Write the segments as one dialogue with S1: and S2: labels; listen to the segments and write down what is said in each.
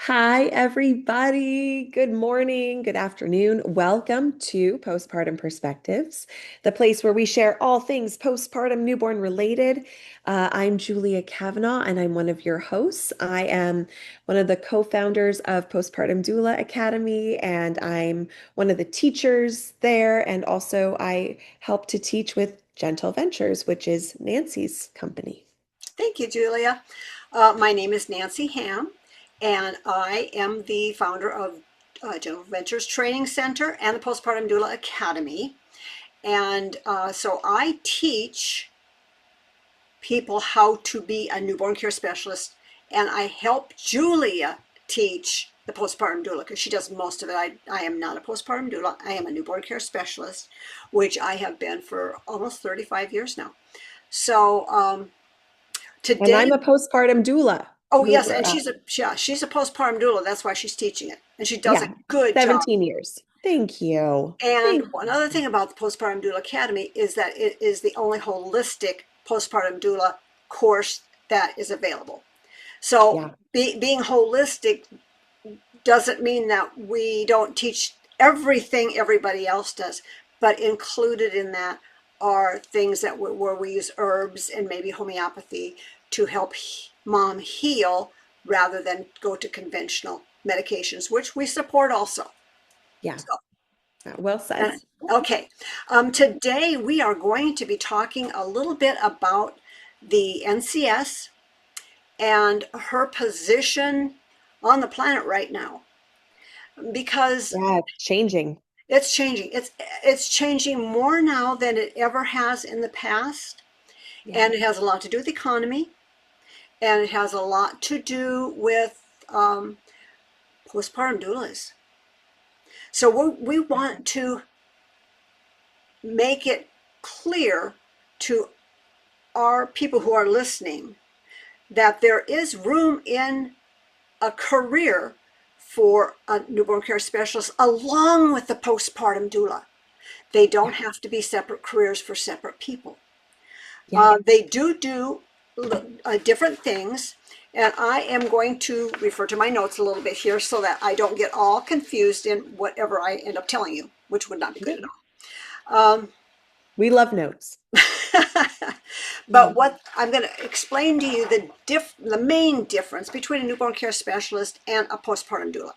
S1: Hi, everybody. Good morning, good afternoon. Welcome to Postpartum Perspectives, the place where we share all things postpartum newborn related. I'm Julia Kavanaugh, and I'm one of your hosts. I am one of the co-founders of Postpartum Doula Academy, and I'm one of the teachers there. And also, I help to teach with Gentle Ventures, which is Nancy's company.
S2: Thank you, Julia. My name is Nancy Ham, and I am the founder of General Ventures Training Center and the Postpartum Doula Academy. And so I teach people how to be a newborn care specialist, and I help Julia teach the postpartum doula because she does most of it. I am not a postpartum doula. I am a newborn care specialist, which I have been for almost 35 years now. So
S1: And I'm
S2: today,
S1: a postpartum doula
S2: oh
S1: who,
S2: yes, and she's a postpartum doula. That's why she's teaching it, and she does a
S1: yeah,
S2: good job.
S1: 17 years. Thank you.
S2: And
S1: Thank
S2: one other thing about the Postpartum Doula Academy is that it is the only holistic postpartum doula course that is available. So
S1: Yeah,
S2: being holistic doesn't mean that we don't teach everything everybody else does, but included in that are things that where we use herbs and maybe homeopathy to help mom heal rather than go to conventional medications, which we support also.
S1: yeah.
S2: So,
S1: Well said.
S2: and, okay, today we are going to be talking a little bit about the NCS and her position on the planet right now because
S1: Yeah, it's changing.
S2: it's changing. It's changing more now than it ever has in the past,
S1: Yeah.
S2: and it has a lot to do with the economy, and it has a lot to do with postpartum doulas. So we want to make it clear to our people who are listening that there is room in a career for a newborn care specialist along with the postpartum doula. They
S1: Yeah.
S2: don't have to be separate careers for separate people.
S1: Yeah.
S2: They do different things, and I am going to refer to my notes a little bit here so that I don't get all confused in whatever I end up telling you, which would not be good
S1: Good.
S2: at all.
S1: We love notes.
S2: But what I'm going to explain to you the main difference between a newborn care specialist and a postpartum doula.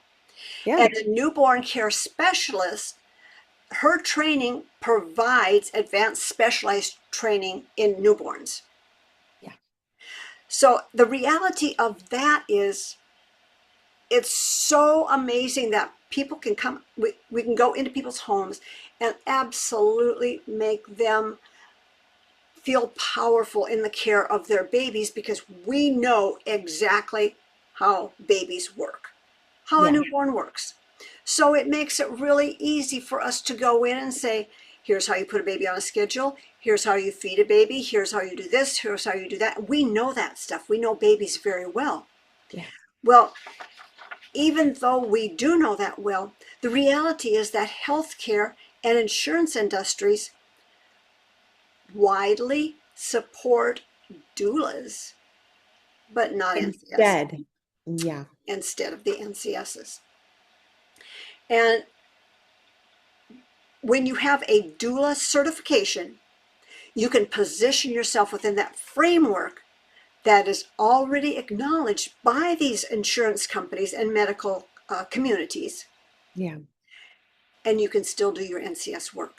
S1: Yeah.
S2: And a newborn care specialist, her training provides advanced specialized training in newborns.
S1: Yeah.
S2: So the reality of that is it's so amazing that people can come, we can go into people's homes and absolutely make them feel powerful in the care of their babies because we know exactly how babies work, how a
S1: Yeah.
S2: newborn works. So it makes it really easy for us to go in and say, here's how you put a baby on a schedule. Here's how you feed a baby. Here's how you do this. Here's how you do that. We know that stuff. We know babies very well.
S1: Yeah.
S2: Well, even though we do know that well, the reality is that healthcare and insurance industries widely support doulas, but not NCS
S1: Instead. Yeah.
S2: instead of the NCSs. And when you have a doula certification, you can position yourself within that framework that is already acknowledged by these insurance companies and medical communities,
S1: Yeah.
S2: and you can still do your NCS work.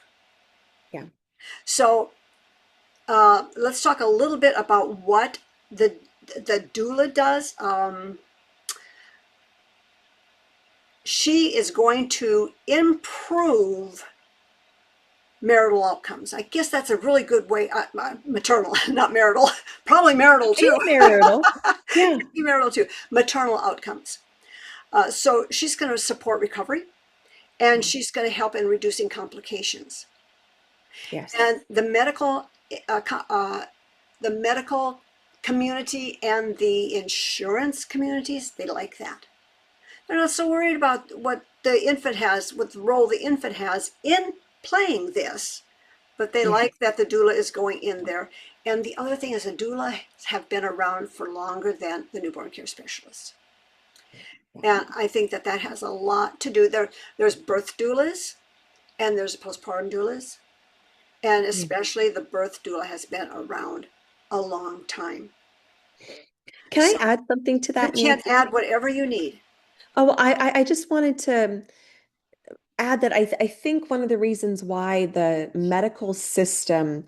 S1: Yeah.
S2: So let's talk a little bit about what the doula does. She is going to improve marital outcomes. I guess that's a really good way, maternal, not marital, probably marital too.
S1: Marital. Yeah.
S2: Marital too, maternal outcomes. So she's going to support recovery and
S1: Yeah.
S2: she's going to help in reducing complications.
S1: Yes.
S2: And uh, the medical community and the insurance communities, they like that. They're not so worried about what the infant has, what the role the infant has in playing this, but they
S1: Yeah.
S2: like that the doula is going in there. And the other thing is the doula have been around for longer than the newborn care specialists. And I think that that has a lot to do there. There's birth doulas and there's postpartum doulas. And
S1: Yeah.
S2: especially the birth doula has been around a long time.
S1: Can I
S2: So
S1: add something to
S2: you
S1: that,
S2: can
S1: Nancy?
S2: add whatever you need.
S1: Oh, well, I just wanted to add that I think one of the reasons why the medical system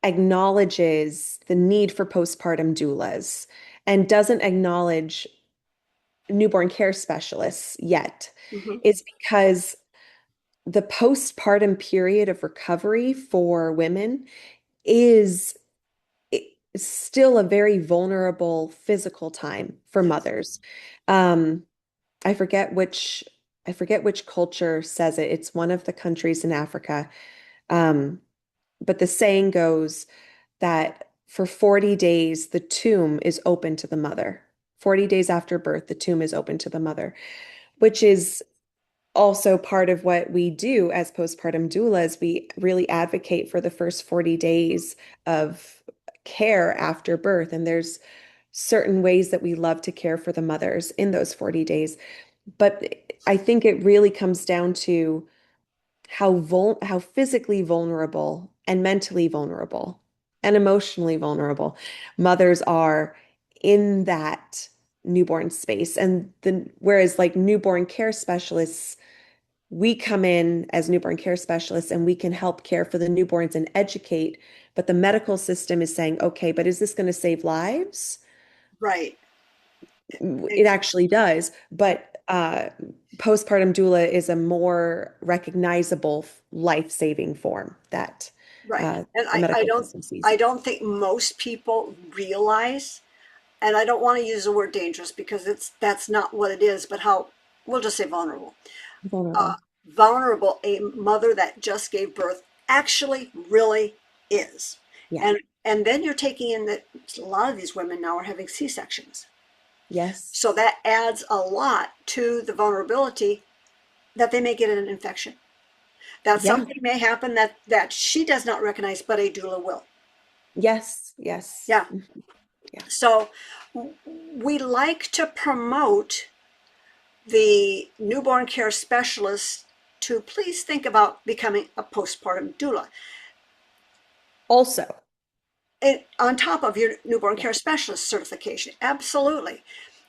S1: acknowledges the need for postpartum doulas and doesn't acknowledge newborn care specialists yet
S2: Hmm.
S1: is because the postpartum period of recovery for women is still a very vulnerable physical time for
S2: Yes.
S1: mothers. Um, I forget which I forget which culture says it. It's one of the countries in Africa. Um, but the saying goes that for 40 days, the tomb is open to the mother. 40 days after birth, the tomb is open to the mother, which is also part of what we do as postpartum doulas. We really advocate for the first 40 days of care after birth. And there's certain ways that we love to care for the mothers in those 40 days. But I think it really comes down to how physically vulnerable and mentally vulnerable and emotionally vulnerable mothers are in that newborn space. And the whereas like newborn care specialists, we come in as newborn care specialists and we can help care for the newborns and educate, but the medical system is saying, okay, but is this going to save lives?
S2: Right.
S1: It
S2: Ex-
S1: actually does, but postpartum doula is a more recognizable life-saving form that
S2: Right. And
S1: the
S2: I
S1: medical
S2: don't
S1: system sees.
S2: I don't think most people realize, and I don't want to use the word dangerous because that's not what it is, but how we'll just say vulnerable. Uh,
S1: Vulnerable.
S2: vulnerable a mother that just gave birth actually really is.
S1: Yeah.
S2: And then you're taking in that a lot of these women now are having C-sections.
S1: Yes.
S2: So that adds a lot to the vulnerability that they may get an infection. That
S1: Yeah.
S2: something may happen that she does not recognize, but a doula will.
S1: Yes. Yes.
S2: Yeah.
S1: Yeah.
S2: So we like to promote the newborn care specialist to please think about becoming a postpartum doula.
S1: Also,
S2: And on top of your newborn
S1: yeah.
S2: care specialist certification, absolutely,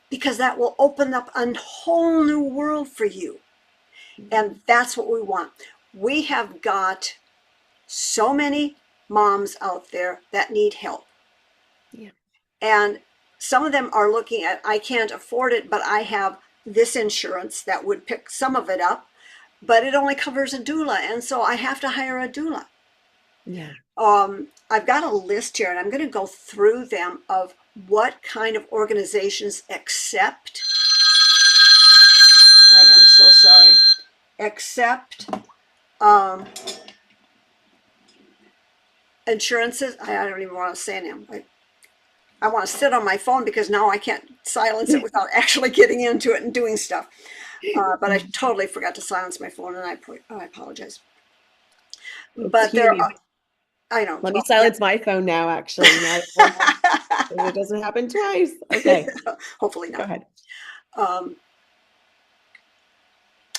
S2: because that will open up a whole new world for you. And that's what we want. We have got so many moms out there that need help.
S1: Yeah.
S2: And some of them are looking at, I can't afford it, but I have this insurance that would pick some of it up, but it only covers a doula. And so I have to hire a doula.
S1: Yeah.
S2: I've got a list here and I'm going to go through them of what kind of organizations accept, I am so sorry, accept um, insurances. I don't even want to say them. I want to sit on my phone because now I can't silence it without actually getting into it and doing stuff. But I totally forgot to silence my phone, and I apologize.
S1: It's
S2: But there
S1: huge.
S2: are, I know,
S1: Let me
S2: well, yeah.
S1: silence my phone now, actually. Now that I know that it doesn't happen twice. Okay.
S2: Hopefully
S1: Go
S2: not.
S1: ahead.
S2: Um,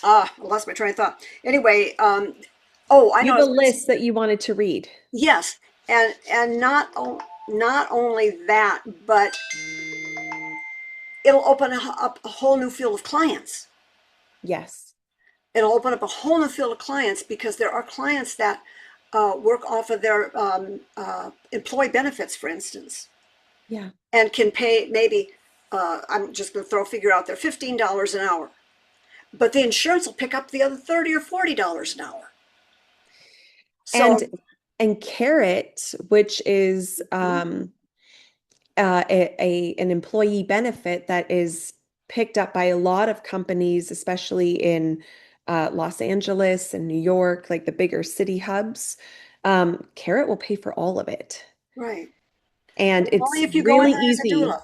S2: I lost my train of thought. Anyway, oh, I
S1: You
S2: know.
S1: have a list that you wanted to read.
S2: Yes, and not only that, but it'll open up a whole new field of clients.
S1: Yes.
S2: It'll open up a whole new field of clients because there are clients that work off of their employee benefits, for instance,
S1: Yeah.
S2: and can pay maybe, I'm just going to throw a figure out there, $15 an hour. But the insurance will pick up the other $30 or $40 an hour.
S1: And
S2: So,
S1: Carrot, which is
S2: mhm,
S1: an employee benefit that is picked up by a lot of companies, especially in Los Angeles and New York, like the bigger city hubs. Carrot will pay for all of it.
S2: right.
S1: And
S2: But only
S1: it's
S2: if you go in
S1: really
S2: there as a
S1: easy.
S2: doula.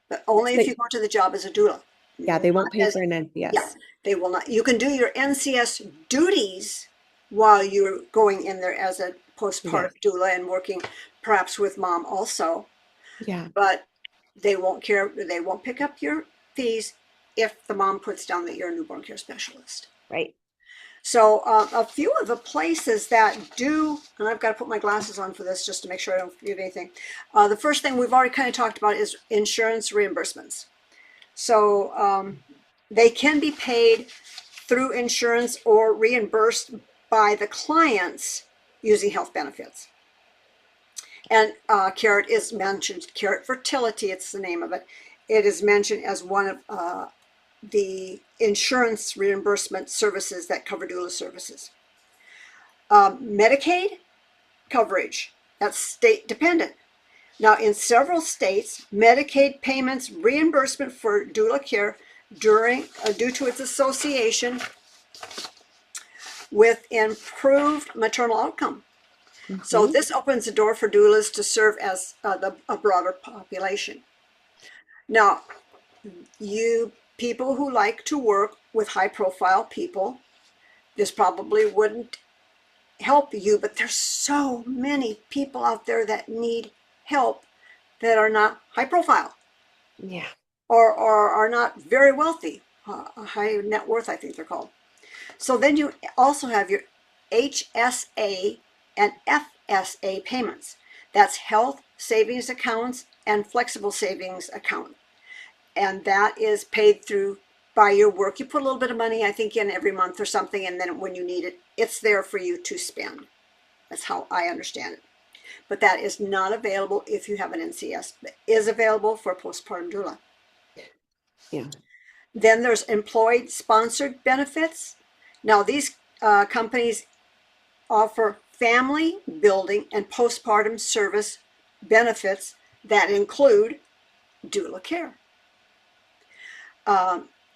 S2: But only if
S1: So,
S2: you go to the job as a doula.
S1: yeah, they won't
S2: Not
S1: pay
S2: as,
S1: for an
S2: yeah,
S1: NPS.
S2: they will not. You can do your NCS duties while you're going in there as a
S1: Yeah.
S2: postpartum doula and working perhaps with mom also,
S1: Yeah.
S2: but they won't care. They won't pick up your fees if the mom puts down that you're a newborn care specialist.
S1: Right.
S2: So a few of the places that do, and I've got to put my glasses on for this just to make sure I don't forget anything. The first thing we've already kind of talked about is insurance reimbursements. So they can be paid through insurance or reimbursed by the clients using health benefits. And Carrot is mentioned, Carrot Fertility, it's the name of it. It is mentioned as one of the insurance reimbursement services that cover doula services. Medicaid coverage, that's state dependent. Now, in several states, Medicaid payments reimbursement for doula care due to its association with improved maternal outcome. So
S1: Hmm.
S2: this opens the door for doulas to serve as a broader population. Now, you people who like to work with high profile people, this probably wouldn't help you, but there's so many people out there that need help that are not high profile
S1: Yeah.
S2: or are not very wealthy, high net worth, I think they're called. So then you also have your HSA and FSA payments. That's health savings accounts and flexible savings account. And that is paid through by your work. You put a little bit of money, I think, in every month or something, and then when you need it, it's there for you to spend. That's how I understand it. But that is not available if you have an NCS. It is available for postpartum doula.
S1: Yeah.
S2: Then there's employed sponsored benefits. Now, these companies offer family building and postpartum service benefits that include doula care.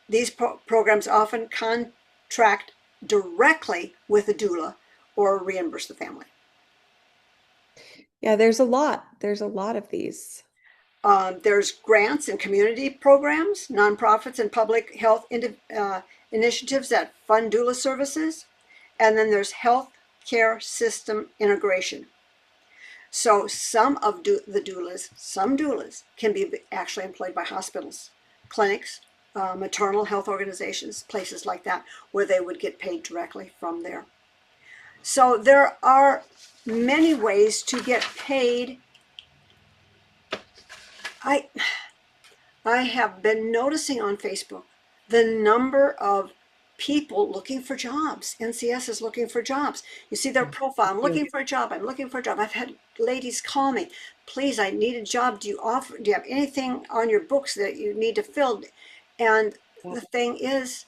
S2: These programs often contract directly with a doula or reimburse the family.
S1: Yeah, there's a lot. There's a lot of these.
S2: There's grants and community programs, nonprofits and public health initiatives that fund doula services. And then there's health care system integration. So some of the doulas, some doulas can be actually employed by hospitals, clinics, maternal health organizations, places like that, where they would get paid directly from there. So there are many ways to get paid. I I have been noticing on Facebook the number of people looking for jobs. NCS is looking for jobs. You see their
S1: Yeah.
S2: profile. I'm
S1: Yeah.
S2: looking for a job. I'm looking for a job. I've had ladies call me. Please, I need a job. Do you have anything on your books that you need to fill? And the thing is,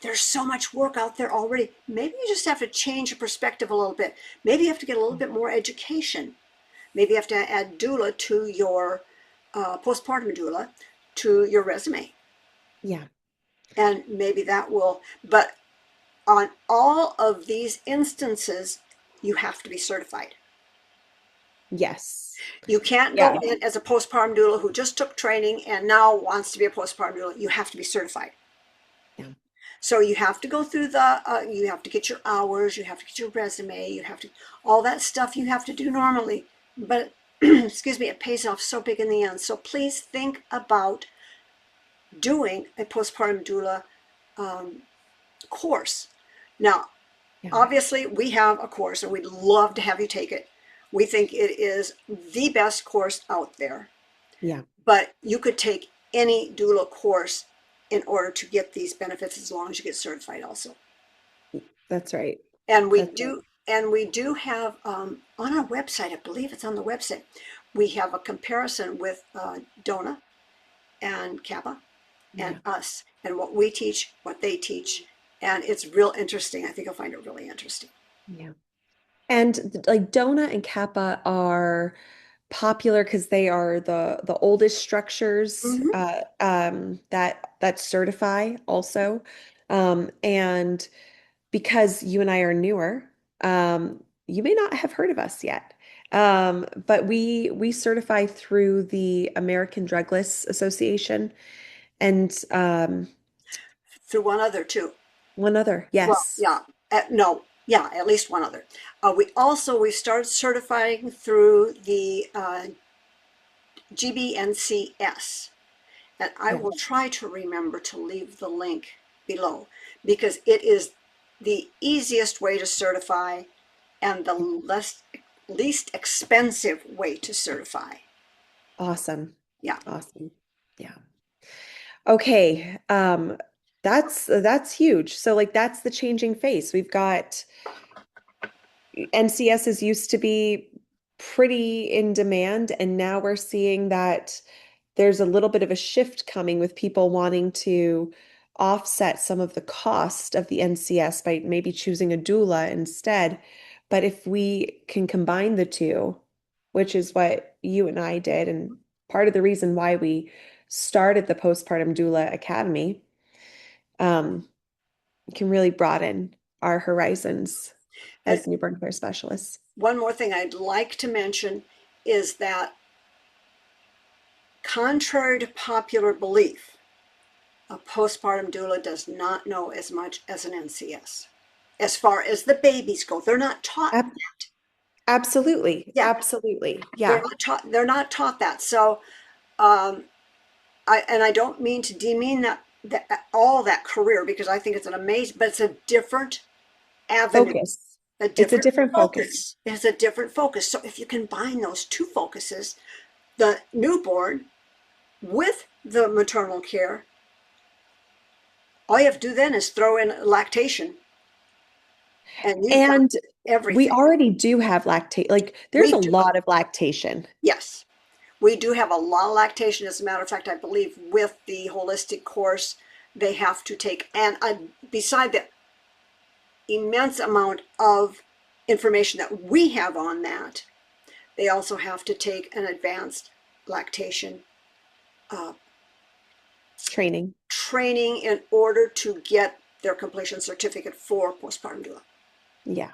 S2: there's so much work out there already. Maybe you just have to change your perspective a little bit. Maybe you have to get a little bit more education. Maybe you have to add doula to your postpartum doula to your resume.
S1: Yeah.
S2: And maybe that will, but on all of these instances, you have to be certified.
S1: Yes.
S2: You can't go
S1: Yeah.
S2: in as a postpartum doula who just took training and now wants to be a postpartum doula. You have to be certified.
S1: Yeah.
S2: So you have to go through you have to get your hours, you have to get your resume, you have to, all that stuff you have to do normally. But, excuse me, it pays off so big in the end. So please think about doing a postpartum doula course. Now,
S1: Yeah.
S2: obviously, we have a course and we'd love to have you take it. We think it is the best course out there,
S1: Yeah.
S2: but you could take any doula course in order to get these benefits as long as you get certified also.
S1: That's right.
S2: And we
S1: That's right.
S2: do, and we do have on our website, I believe it's on the website, we have a comparison with DONA and Kappa and
S1: Yeah.
S2: us and what we teach, what they teach. And it's real interesting. I think you'll find it really interesting.
S1: Yeah. And like Dona and Kappa are popular because they are the oldest structures
S2: Mm-hmm.
S1: that certify also. And because you and I are newer, you may not have heard of us yet. But we certify through the American Drugless Association and
S2: Through one other too.
S1: one other.
S2: Well,
S1: Yes.
S2: yeah, no, yeah, at least one other. We started certifying through the GBNCS, And I
S1: Yeah.
S2: will try to remember to leave the link below because it is the easiest way to certify and the least expensive way to certify.
S1: Awesome.
S2: Yeah.
S1: Awesome. Yeah. Okay. That's huge. So like that's the changing face. We've got NCSs used to be pretty in demand, and now we're seeing that there's a little bit of a shift coming with people wanting to offset some of the cost of the NCS by maybe choosing a doula instead. But if we can combine the two, which is what you and I did, and part of the reason why we started the Postpartum Doula Academy, um, can really broaden our horizons
S2: And
S1: as newborn care specialists.
S2: one more thing I'd like to mention is that, contrary to popular belief, a postpartum doula does not know as much as an NCS. As far as the babies go, they're not taught
S1: Ab
S2: that.
S1: absolutely.
S2: Yeah,
S1: Absolutely.
S2: they're
S1: Yeah.
S2: not taught. They're not taught that. So, um, I don't mean to demean that all that career because I think it's an amazing, but it's a different avenue,
S1: Focus.
S2: a
S1: It's a
S2: different
S1: different focus.
S2: focus. It's a different focus. So if you combine those two focuses, the newborn with the maternal care, all you have to do then is throw in lactation, and you've got
S1: And we
S2: everything.
S1: already do have lactate. Like there's
S2: We
S1: a
S2: do,
S1: lot of lactation.
S2: yes, we do have a lot of lactation. As a matter of fact, I believe with the holistic course, they have to take, and beside the immense amount of information that we have on that, they also have to take an advanced lactation uh,
S1: Training.
S2: training in order to get their completion certificate for postpartum doula.
S1: Yeah. Yeah.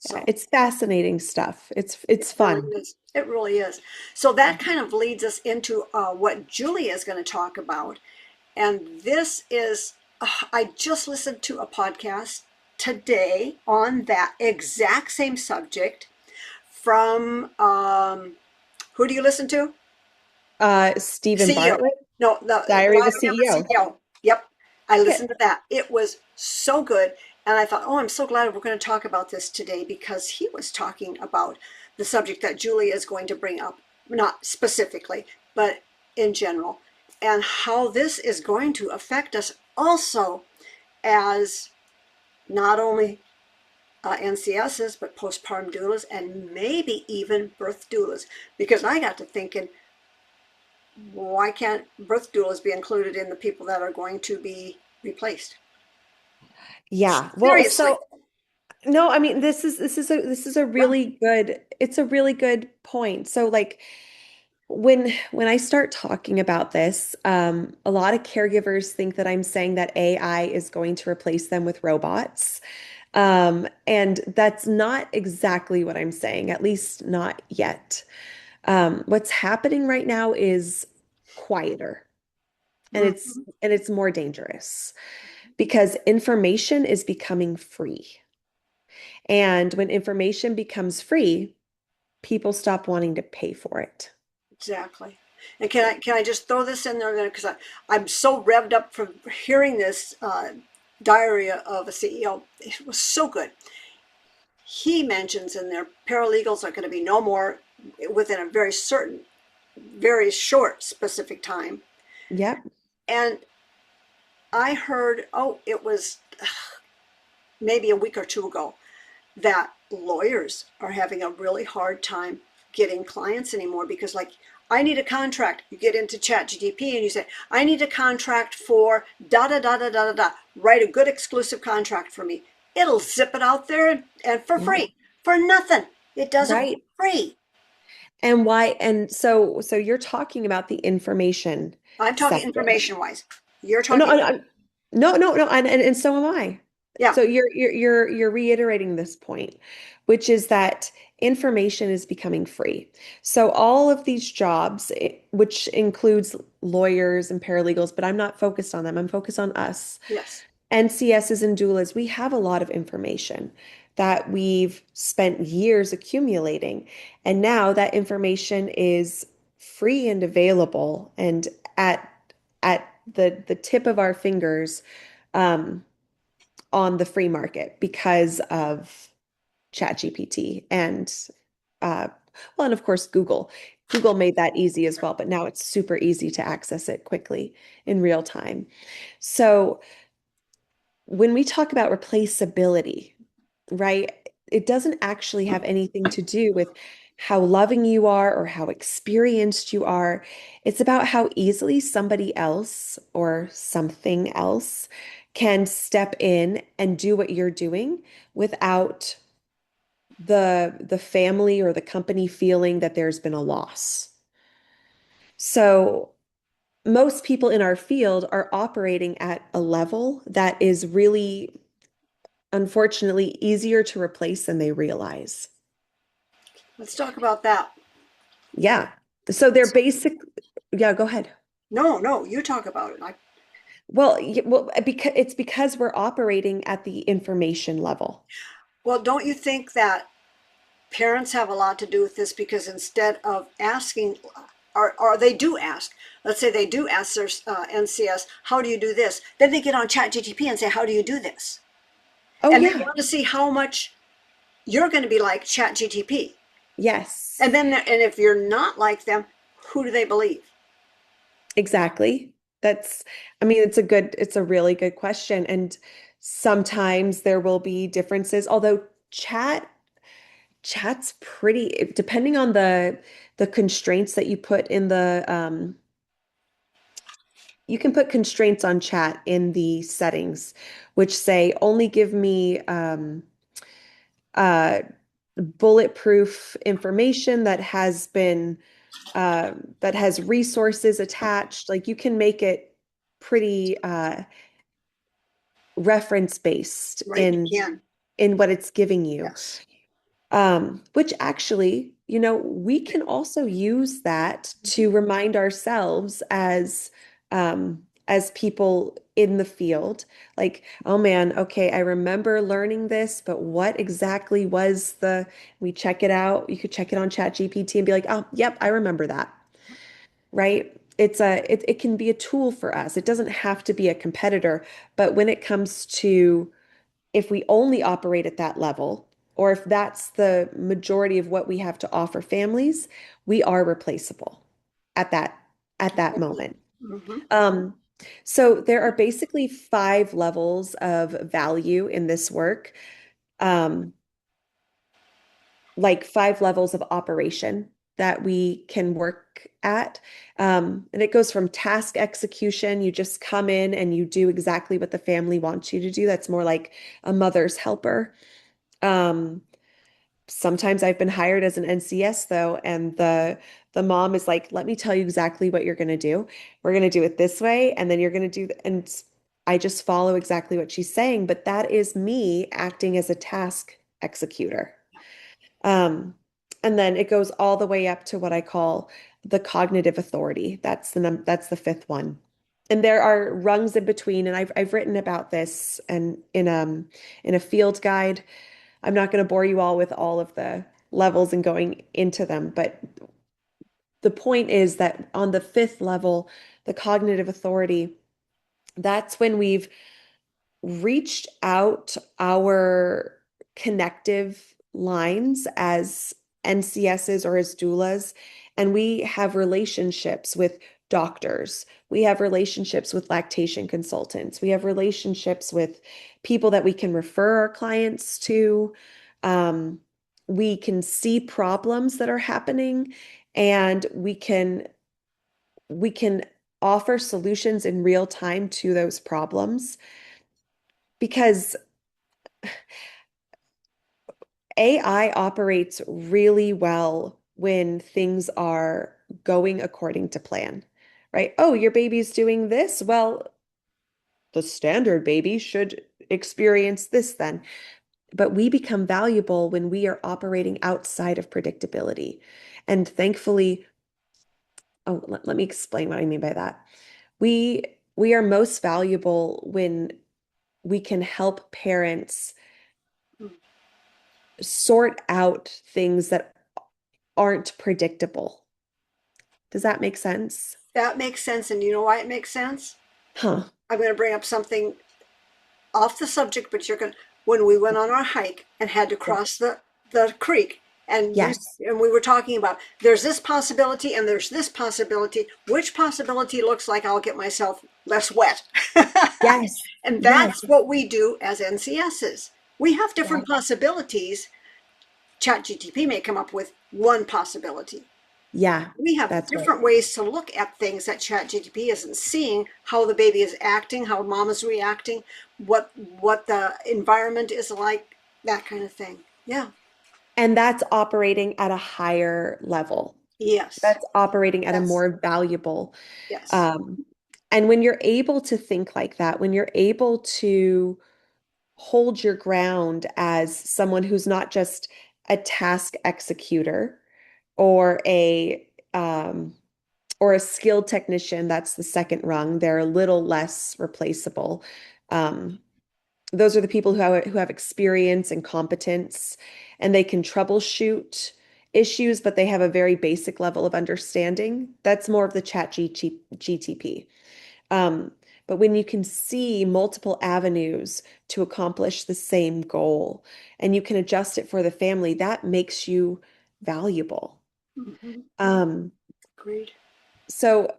S2: So
S1: It's fascinating stuff.
S2: it
S1: It's
S2: really
S1: fun.
S2: is. It really is. So that kind of leads us into what Julia is going to talk about. And this is, I just listened to a podcast today on that exact same subject from, who do you listen to?
S1: Stephen
S2: CEO.
S1: Bartlett,
S2: No, the
S1: Diary of a
S2: Diary of a
S1: CEO.
S2: CEO. Yep. I
S1: Yeah.
S2: listened to that. It was so good. And I thought, oh, I'm so glad we're going to talk about this today because he was talking about the subject that Julia is going to bring up, not specifically, but in general, and how this is going to affect us also as not only NCSs, but postpartum doulas and maybe even birth doulas. Because I got to thinking, why can't birth doulas be included in the people that are going to be replaced?
S1: Yeah. Well,
S2: Seriously.
S1: so no, I mean this is a
S2: Yeah.
S1: really good it's a really good point. So like when I start talking about this, a lot of caregivers think that I'm saying that AI is going to replace them with robots. And that's not exactly what I'm saying, at least not yet. What's happening right now is quieter and it's
S2: Mhm.
S1: and it's more dangerous because information is becoming free. And when information becomes free, people stop wanting to pay for it.
S2: Exactly. And can I just throw this in there because I'm so revved up from hearing this diary of a CEO. It was so good. He mentions in there paralegals are going to be no more within a very certain, very short specific time.
S1: Yep.
S2: And I heard, oh, it was maybe a week or two ago, that lawyers are having a really hard time getting clients anymore because, like, I need a contract. You get into ChatGPT and you say, I need a contract for da da da da da da da. Write a good exclusive contract for me. It'll zip it out there and for
S1: Yeah.
S2: free, for nothing. It does it for
S1: Right.
S2: free.
S1: And why? And so you're talking about the information
S2: I'm talking
S1: sector.
S2: information wise. You're
S1: No,
S2: talking,
S1: no, no, no, and so am I.
S2: yeah,
S1: So you're reiterating this point, which is that information is becoming free. So all of these jobs, which includes lawyers and paralegals, but I'm not focused on them. I'm focused on us.
S2: yes,
S1: NCSs and doulas, we have a lot of information that we've spent years accumulating. And now that information is free and available and at at the tip of our fingers um, on the free market because of ChatGPT and uh, well, and of course Google. Google made that easy as well, but now it's super easy to access it quickly in real time. So when we talk about replaceability, right, it doesn't actually have anything to do with how loving you are or how experienced you are. It's about how easily somebody else or something else can step in and do what you're doing without the family or the company feeling that there's been a loss. So most people in our field are operating at a level that is really, unfortunately, easier to replace than they realize.
S2: Let's talk about that.
S1: Yeah. So they're basic. Yeah, go ahead.
S2: No, no, you talk about it.
S1: Well, because it's because we're operating at the information level.
S2: Well, don't you think that parents have a lot to do with this because instead of asking, or they do ask, let's say they do ask their NCS, how do you do this? Then they get on ChatGPT and say, how do you do this?
S1: Oh,
S2: And they
S1: yeah.
S2: want to see how much you're going to be like ChatGPT.
S1: Yes,
S2: And then, and if you're not like them, who do they believe?
S1: exactly. I mean, it's a really good question. And sometimes there will be differences, although chat's pretty, depending on the constraints that you put in you can put constraints on chat in the settings, which say only give me uh, bulletproof information that has resources attached. Like you can make it pretty reference based
S2: Right, you can.
S1: in what it's giving you.
S2: Yes.
S1: Which actually, we can also use that to remind ourselves as people in the field, like, oh man, okay, I remember learning this, but what exactly was we check it out. You could check it on ChatGPT and be like, oh, yep, I remember that, right? It can be a tool for us. It doesn't have to be a competitor, but when it comes to if we only operate at that level, or if that's the majority of what we have to offer families, we are replaceable at that moment.
S2: Mm-hmm.
S1: Um, so there are basically 5 levels of value in this work, um, like 5 levels of operation that we can work at. And it goes from task execution, you just come in and you do exactly what the family wants you to do. That's more like a mother's helper. Um, Sometimes I've been hired as an NCS though, and the mom is like, "Let me tell you exactly what you're going to do. We're going to do it this way, and then you're going to do and I just follow exactly what she's saying, but that is me acting as a task executor. Um, and then it goes all the way up to what I call the cognitive authority. That's the fifth one. And there are rungs in between, and I've written about this and in a field guide. I'm not going to bore you all with all of the levels and going into them, but the point is that on the fifth level, the cognitive authority, that's when we've reached out our connective lines as NCSs or as doulas, and we have relationships with doctors. We have relationships with lactation consultants. We have relationships with people that we can refer our clients to. Um, we can see problems that are happening, and we can offer solutions in real time to those problems because AI operates really well when things are going according to plan, right? Oh, your baby's doing this. Well, the standard baby should experience this then. But we become valuable when we are operating outside of predictability. And thankfully, oh, let me explain what I mean by that. We we are most valuable when we can help parents sort out things that aren't predictable. Does that make sense?
S2: That makes sense. And you know why it makes sense?
S1: Huh.
S2: I'm going to bring up something off the subject, but you're going to, when we went on our hike and had to cross the creek, and
S1: Yes.
S2: we were talking about there's this possibility and there's this possibility. Which possibility looks like I'll get myself less wet?
S1: Yes.
S2: And
S1: Yes.
S2: that's what we do as NCSs. We have different
S1: Yeah.
S2: possibilities. ChatGTP may come up with one possibility.
S1: Yeah.
S2: We have
S1: That's right.
S2: different ways to look at things that ChatGPT isn't seeing, how the baby is acting, how mom is reacting, what the environment is like, that kind of thing. Yeah.
S1: And that's operating at a higher level.
S2: Yes.
S1: That's operating at a
S2: Yes.
S1: more valuable.
S2: Yes.
S1: Um, and when you're able to think like that, when you're able to hold your ground as someone who's not just a task executor or um, a skilled technician, that's the second rung. They're a little less replaceable. Um, those are the people who have experience and competence, and they can troubleshoot issues, but they have a very basic level of understanding. That's more of the GTP. Um, but when you can see multiple avenues to accomplish the same goal and you can adjust it for the family, that makes you valuable.
S2: Mm-hmm.
S1: Um,
S2: Agreed.
S1: so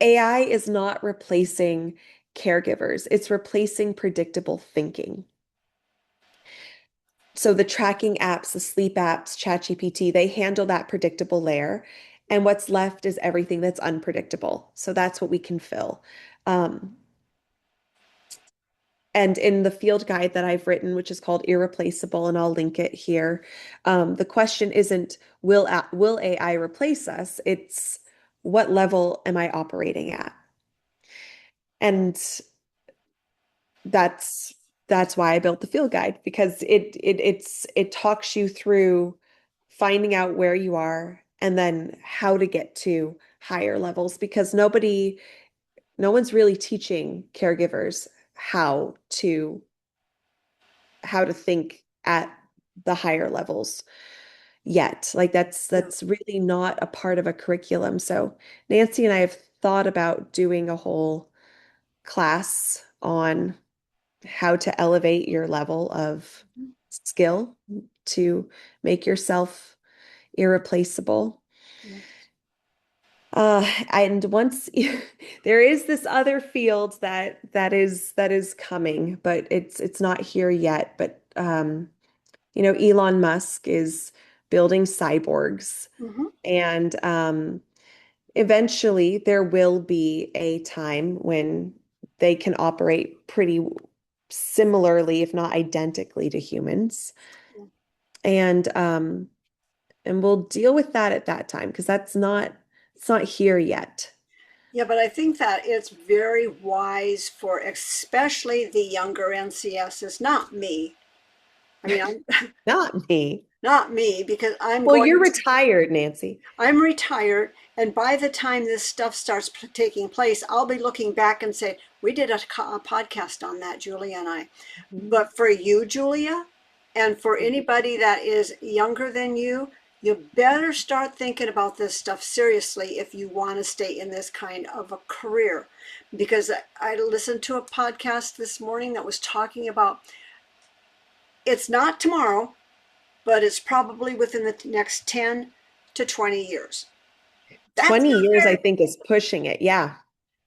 S1: AI is not replacing caregivers, it's replacing predictable thinking. So the tracking apps, the sleep apps, ChatGPT, they handle that predictable layer. And what's left is everything that's unpredictable. So that's what we can fill. Um, And in the field guide that I've written, which is called Irreplaceable, and I'll link it here, the question isn't will AI replace us? It's what level am I operating at? And that's that's why I built the field guide because it talks you through finding out where you are and then how to get to higher levels because no one's really teaching caregivers how to how to think at the higher levels yet. Like
S2: Yeah.
S1: that's really not a part of a curriculum. So Nancy and I have thought about doing a whole class on how to elevate your level of skill to make yourself irreplaceable.
S2: Yes.
S1: And once there is this other field that is coming, but it's not here yet. But Elon Musk is building cyborgs,
S2: Mm-hmm.
S1: and eventually there will be a time when they can operate pretty similarly, if not identically, to humans.
S2: Yeah.
S1: And and we'll deal with that at that time because it's not here yet.
S2: Yeah, but I think that it's very wise for especially the younger NCSs, not me. I mean, I'm
S1: Not me.
S2: not me because
S1: Well, you're retired, Nancy.
S2: I'm retired, and by the time this stuff starts taking place, I'll be looking back and say, we did a podcast on that, Julia and I.
S1: Mhm.
S2: But for you, Julia, and for anybody that is younger than you better start thinking about this stuff seriously if you want to stay in this kind of a career. Because I listened to a podcast this morning that was talking about it's not tomorrow, but it's probably within the next 10 to 20 years. That's
S1: 20
S2: not
S1: years, I
S2: very
S1: think, is pushing it. Yeah.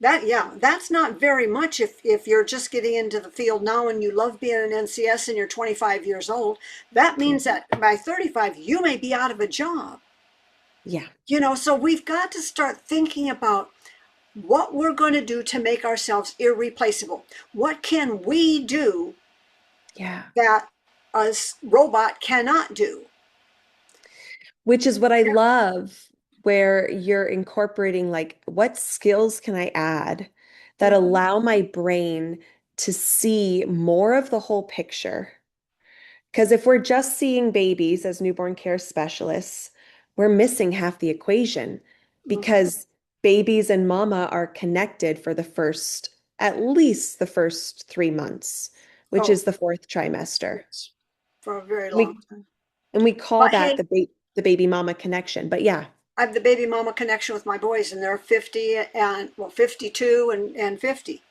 S2: that's not very much if you're just getting into the field now and you love being an NCS and you're 25 years old. That means that by 35 you may be out of a job.
S1: Yeah.
S2: So we've got to start thinking about what we're going to do to make ourselves irreplaceable. What can we do
S1: Yeah.
S2: that a robot cannot do?
S1: Which is what I love, where you're incorporating like what skills can I add that
S2: Mhm.
S1: allow my brain to see more of the whole picture. Because if we're just seeing babies as newborn care specialists, we're missing half the equation
S2: Mhm.
S1: because babies and mama are connected for at least the first 3 months, which
S2: Oh,
S1: is the fourth trimester.
S2: for a very long
S1: We
S2: time.
S1: and we call
S2: But
S1: that
S2: hey,
S1: the baby mama connection. But yeah.
S2: I have the baby mama connection with my boys, and they're 50 and well, 52 and 50.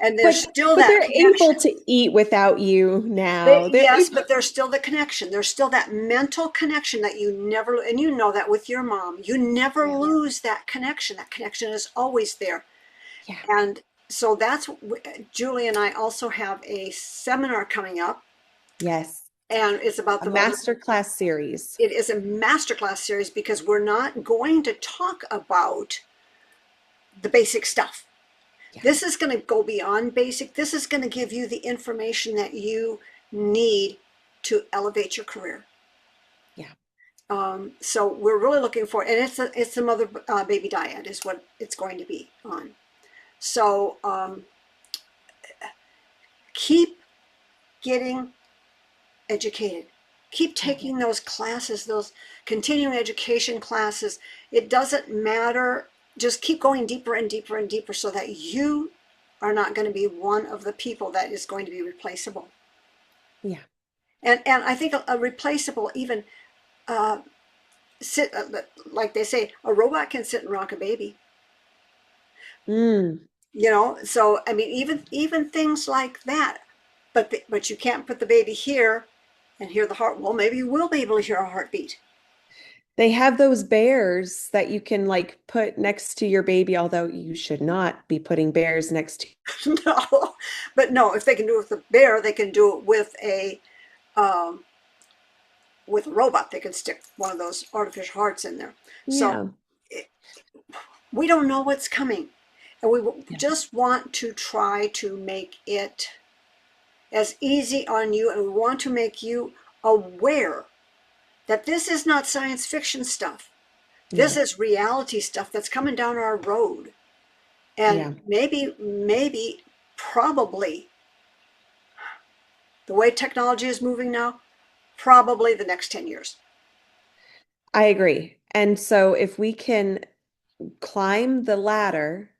S2: And there's
S1: But
S2: still
S1: but
S2: that
S1: they're able
S2: connection.
S1: to eat without you now. They're
S2: Yes,
S1: able,
S2: but there's still the connection. There's still that mental connection that you never, and you know that with your mom, you never
S1: yeah,
S2: lose that connection. That connection is always there.
S1: yeah,
S2: And so that's, Julie and I also have a seminar coming up,
S1: yes.
S2: and it's about
S1: A
S2: the most,
S1: master class series.
S2: it is a masterclass series because we're not going to talk about the basic stuff.
S1: Yeah,
S2: This is going to go beyond basic. This is going to give you the information that you need to elevate your career.
S1: yeah.
S2: So we're really looking for, and it's a mother baby diet is what it's going to be on. So keep getting educated. Keep
S1: Mhm.
S2: taking those classes, those continuing education classes. It doesn't matter. Just keep going deeper and deeper and deeper so that you are not going to be one of the people that is going to be replaceable.
S1: Yeah.
S2: And I think a replaceable even uh, sit like they say, a robot can sit and rock a baby.
S1: Mm.
S2: So I mean, even things like that. But you can't put the baby here and hear the heart. Well, maybe you will be able to hear a heartbeat.
S1: They have those bears that you can like put next to your baby, although you should not be putting bears next to.
S2: No, but no, if they can do it with a bear, they can do it um, with a robot. They can stick one of those artificial hearts in there. So
S1: Yeah.
S2: it, we don't know what's coming, and we
S1: Yeah.
S2: just want to try to make it as easy on you, and we want to make you aware that this is not science fiction stuff. This
S1: Yeah.
S2: is reality stuff that's coming down our road. And
S1: Yeah.
S2: maybe, probably, the way technology is moving now, probably the next 10 years.
S1: I agree. And so if we can climb the ladder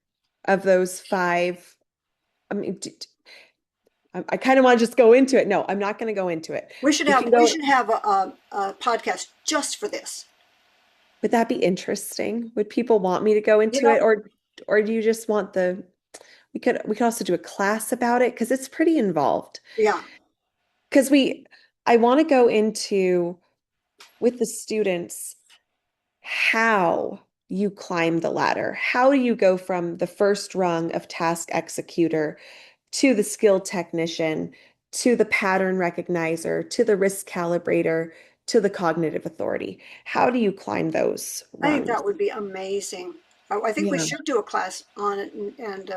S1: of those five, I mean, I kind of want to just go into it. No, I'm not going to go into it.
S2: We should
S1: We
S2: have
S1: can
S2: we
S1: go,
S2: should have a podcast just for this.
S1: would that be interesting? Would people want me to go
S2: You
S1: into it,
S2: know,
S1: or do you just want the, we could also do a class about it because it's pretty involved.
S2: yeah.
S1: Because I want to go into with the students how you climb the ladder. How do you go from the first rung of task executor to the skill technician, to the pattern recognizer, to the risk calibrator, to the cognitive authority? How do you climb those
S2: I think
S1: rungs?
S2: that would be amazing. I think we
S1: Yeah.
S2: should do a class on it, and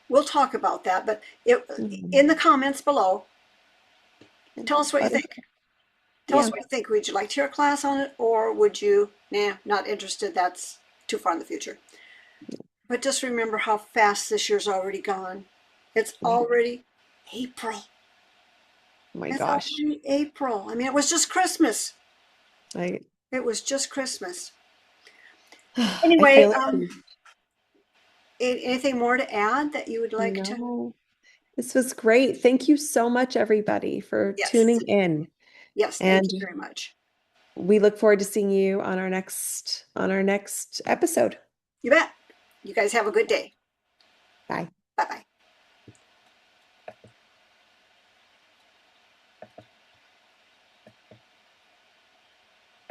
S2: we'll talk about that. But
S1: Mhm.
S2: in the comments below, tell us what you
S1: Let us-
S2: think. Tell us
S1: Yeah.
S2: what you think. Would you like to hear a class on it, or would you, nah, not interested? That's too far in the future. But just remember how fast this year's already gone. It's
S1: Yeah.
S2: already April.
S1: Oh my
S2: It's
S1: gosh.
S2: already April. I mean, it was just Christmas.
S1: I
S2: It was just Christmas.
S1: I
S2: Anyway,
S1: feel it.
S2: anything more to add that you would like to?
S1: No. This was great. Thank you so much, everybody, for
S2: Yes.
S1: tuning in.
S2: Yes. Thank
S1: And
S2: you very much.
S1: we look forward to seeing you on our next episode.
S2: You bet. You guys have a good day.
S1: Bye.
S2: Bye bye.